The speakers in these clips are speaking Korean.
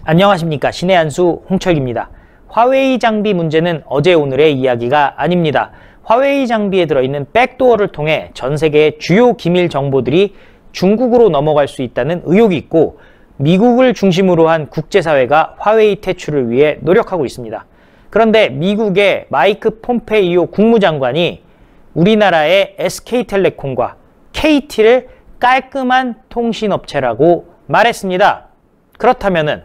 안녕하십니까. 신의 한수 홍철기입니다. 화웨이 장비 문제는 어제 오늘의 이야기가 아닙니다. 화웨이 장비에 들어있는 백도어를 통해 전 세계의 주요 기밀 정보들이 중국으로 넘어갈 수 있다는 의혹이 있고, 미국을 중심으로 한 국제사회가 화웨이 퇴출을 위해 노력하고 있습니다. 그런데 미국의 마이크 폼페이오 국무장관이 우리나라의 SK텔레콤과 KT를 깔끔한 통신업체라고 말했습니다. 그렇다면은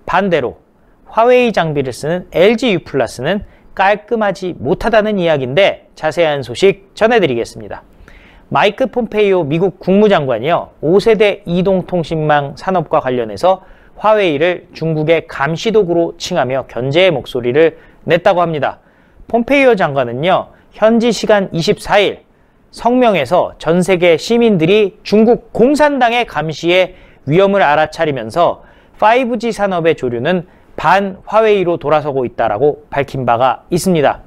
반대로 화웨이 장비를 쓰는 LG유플러스는 깔끔하지 못하다는 이야기인데, 자세한 소식 전해드리겠습니다. 마이크 폼페이오 미국 국무장관이요, 5세대 이동통신망 산업과 관련해서 화웨이를 중국의 감시도구로 칭하며 견제의 목소리를 냈다고 합니다. 폼페이오 장관은요, 현지 시간 24일 성명에서 전 세계 시민들이 중국 공산당의 감시에 위험을 알아차리면서 5G 산업의 조류는 반 화웨이로 돌아서고 있다라고 밝힌 바가 있습니다.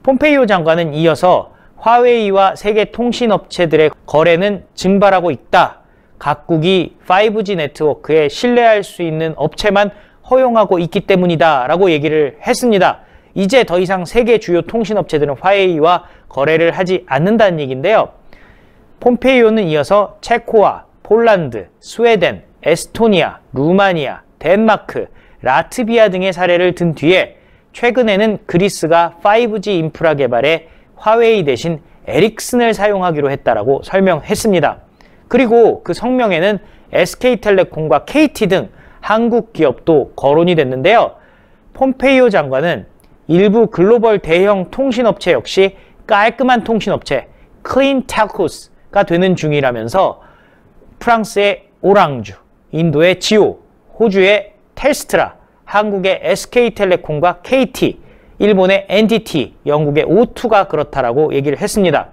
폼페이오 장관은 이어서 화웨이와 세계 통신업체들의 거래는 증발하고 있다. 각국이 5G 네트워크에 신뢰할 수 있는 업체만 허용하고 있기 때문이다 라고 얘기를 했습니다. 이제 더 이상 세계 주요 통신업체들은 화웨이와 거래를 하지 않는다는 얘기인데요. 폼페이오는 이어서 체코와 폴란드, 스웨덴, 에스토니아, 루마니아, 덴마크, 라트비아 등의 사례를 든 뒤에 최근에는 그리스가 5G 인프라 개발에 화웨이 대신 에릭슨을 사용하기로 했다라고 설명했습니다. 그리고 그 성명에는 SK텔레콤과 KT 등 한국 기업도 거론이 됐는데요. 폼페이오 장관은 일부 글로벌 대형 통신업체 역시 깔끔한 통신업체 클린 텔코스가 되는 중이라면서 프랑스의 오랑주, 인도의 지오, 호주의 텔스트라, 한국의 SK텔레콤과 KT, 일본의 NTT, 영국의 O2가 그렇다라고 얘기를 했습니다.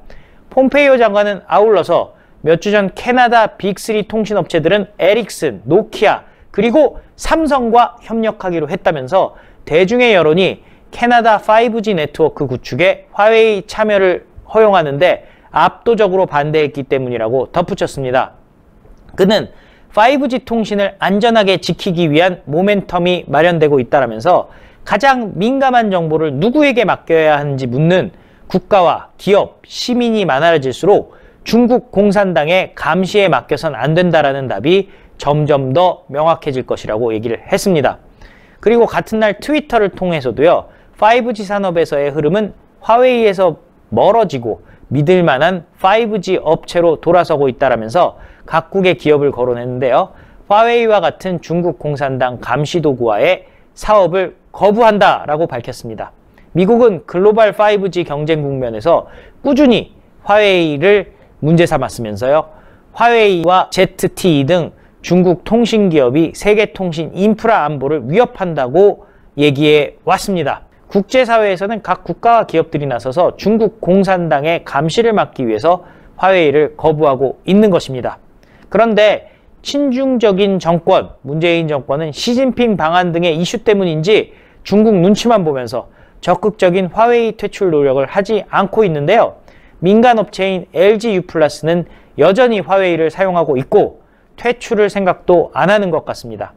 폼페이오 장관은 아울러서 몇 주 전 캐나다 빅3 통신업체들은 에릭슨, 노키아, 그리고 삼성과 협력하기로 했다면서 대중의 여론이 캐나다 5G 네트워크 구축에 화웨이 참여를 허용하는데 압도적으로 반대했기 때문이라고 덧붙였습니다. 그는 5G 통신을 안전하게 지키기 위한 모멘텀이 마련되고 있다라면서 가장 민감한 정보를 누구에게 맡겨야 하는지 묻는 국가와 기업, 시민이 많아질수록 중국 공산당의 감시에 맡겨선 안 된다라는 답이 점점 더 명확해질 것이라고 얘기를 했습니다. 그리고 같은 날 트위터를 통해서도요, 5G 산업에서의 흐름은 화웨이에서 멀어지고 믿을 만한 5G 업체로 돌아서고 있다라면서 각국의 기업을 거론했는데요. 화웨이와 같은 중국 공산당 감시도구와의 사업을 거부한다라고 밝혔습니다. 미국은 글로벌 5G 경쟁 국면에서 꾸준히 화웨이를 문제 삼았으면서요, 화웨이와 ZTE 등 중국 통신기업이 세계 통신 인프라 안보를 위협한다고 얘기해 왔습니다. 국제사회에서는 각 국가와 기업들이 나서서 중국 공산당의 감시를 막기 위해서 화웨이를 거부하고 있는 것입니다. 그런데 친중적인 정권, 문재인 정권은 시진핑 방한 등의 이슈 때문인지 중국 눈치만 보면서 적극적인 화웨이 퇴출 노력을 하지 않고 있는데요. 민간업체인 LG유플러스는 여전히 화웨이를 사용하고 있고 퇴출을 생각도 안 하는 것 같습니다.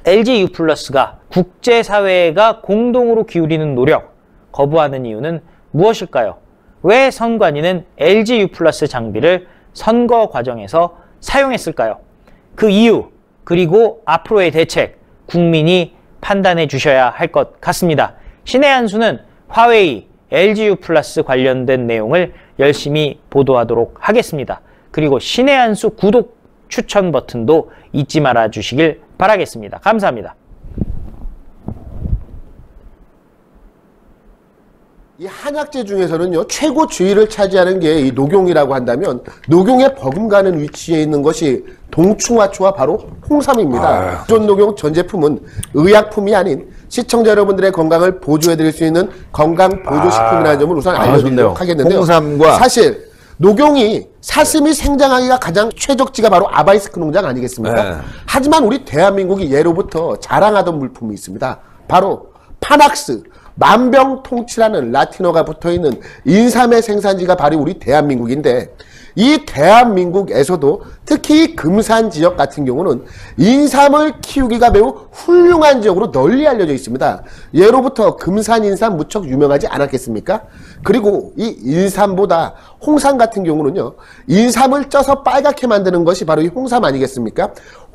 LG유플러스가 국제사회가 공동으로 기울이는 노력, 거부하는 이유는 무엇일까요? 왜 선관위는 LG유플러스 장비를 선거 과정에서 사용했을까요? 그 이유, 그리고 앞으로의 대책, 국민이 판단해 주셔야 할 것 같습니다. 신의 한수는 화웨이, LG유플러스 관련된 내용을 열심히 보도하도록 하겠습니다. 그리고 신의 한수 구독 추천 버튼도 잊지 말아 주시길 바라겠습니다. 감사합니다. 이 한약재 중에서는요, 최고 지위를 차지하는 게 이 녹용이라고 한다면, 녹용에 버금가는 위치에 있는 것이 동충하초와 바로 홍삼입니다. 기존 녹용 전 제품은 의약품이 아닌 시청자 여러분들의 건강을 보조해드릴 수 있는 건강보조식품이라는 점을 우선 알려드리도록 하겠는데요. 홍삼과 사실 녹용이 사슴이 생장하기가 가장 최적지가 바로 아바이스크 농장 아니겠습니까? 하지만 우리 대한민국이 예로부터 자랑하던 물품이 있습니다. 바로 파낙스, 만병통치라는 라틴어가 붙어있는 인삼의 생산지가 바로 우리 대한민국인데, 이 대한민국에서도 특히 이 금산 지역 같은 경우는 인삼을 키우기가 매우 훌륭한 지역으로 널리 알려져 있습니다. 예로부터 금산 인삼 무척 유명하지 않았겠습니까? 그리고 이 인삼보다 홍삼 같은 경우는요, 인삼을 쪄서 빨갛게 만드는 것이 바로 이 홍삼 아니겠습니까?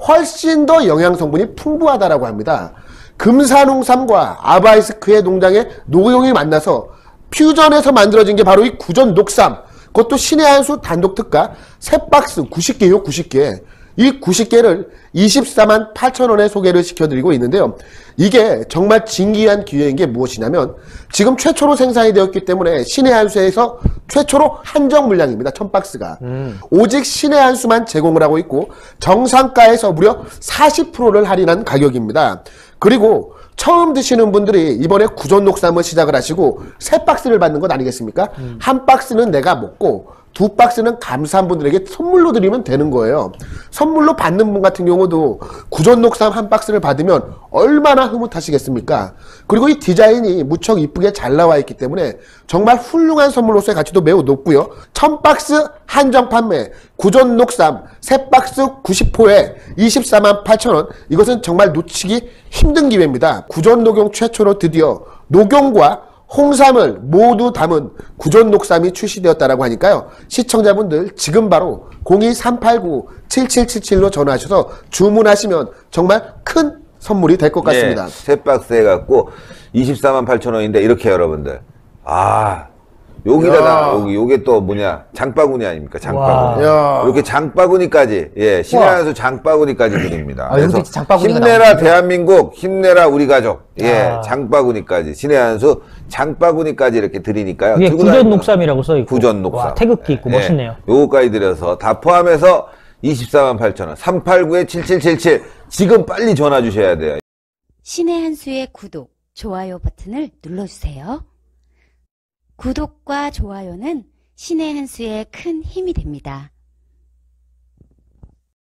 훨씬 더 영양 성분이 풍부하다라고 합니다. 금산 홍삼과 아바이스크의 농장의 녹용이 만나서 퓨전해서 만들어진 게 바로 이 구전 녹삼, 그것도 신의 한 수 단독 특가 3박스 90개요, 90개. 이 90개를 24만 8천 원에 소개를 시켜드리고 있는데요. 이게 정말 진기한 기회인 게 무엇이냐면 지금 최초로 생산이 되었기 때문에 신의 한 수에서 최초로 한정 물량입니다. 1000박스가. 오직 신의 한 수만 제공을 하고 있고 정상가에서 무려 40%를 할인한 가격입니다. 그리고 처음 드시는 분들이 이번에 구전 녹삼을 시작을 하시고 3박스를 받는 것 아니겠습니까? 한 박스는 내가 먹고 2박스는 감사한 분들에게 선물로 드리면 되는 거예요. 선물로 받는 분 같은 경우도 구전 녹삼 한 박스를 받으면 얼마나 흐뭇하시겠습니까? 그리고 이 디자인이 무척 이쁘게 잘 나와 있기 때문에 정말 훌륭한 선물로서의 가치도 매우 높고요. 1000박스 한정 판매, 구전 녹삼 3박스 90호에 24만 8천 원. 이것은 정말 놓치기 힘든 기회입니다. 구전 녹용 최초로 드디어 녹용과 홍삼을 모두 담은 구전 녹삼이 출시되었다라고 하니까요. 시청자분들 지금 바로 02389-7777로 전화하셔서 주문하시면 정말 큰 선물이 될 것 같습니다. 세 박스 해갖고 24만 8천 원인데 이렇게 여러분들. 여기다가 요게 또 뭐냐 장바구니 아닙니까? 장바구니. 이렇게 장바구니까지 신의 한 수 장바구니까지 드립니다. 그래서 힘내라 나오는데. 대한민국, 힘내라 우리 가족. 장바구니까지 신의 한 수 장바구니까지 이렇게 드리니까요. 위에 구전 녹삼이라고 써 있고. 구전 녹삼. 태극기 있고 멋있네요. 요거까지 드려서 다 포함해서 24만 8천 원. 389-7777 지금 빨리 전화 주셔야 돼요. 신의 한 수의 구독, 좋아요 버튼을 눌러주세요. 구독과 좋아요는 신의 한 수의 큰 힘이 됩니다.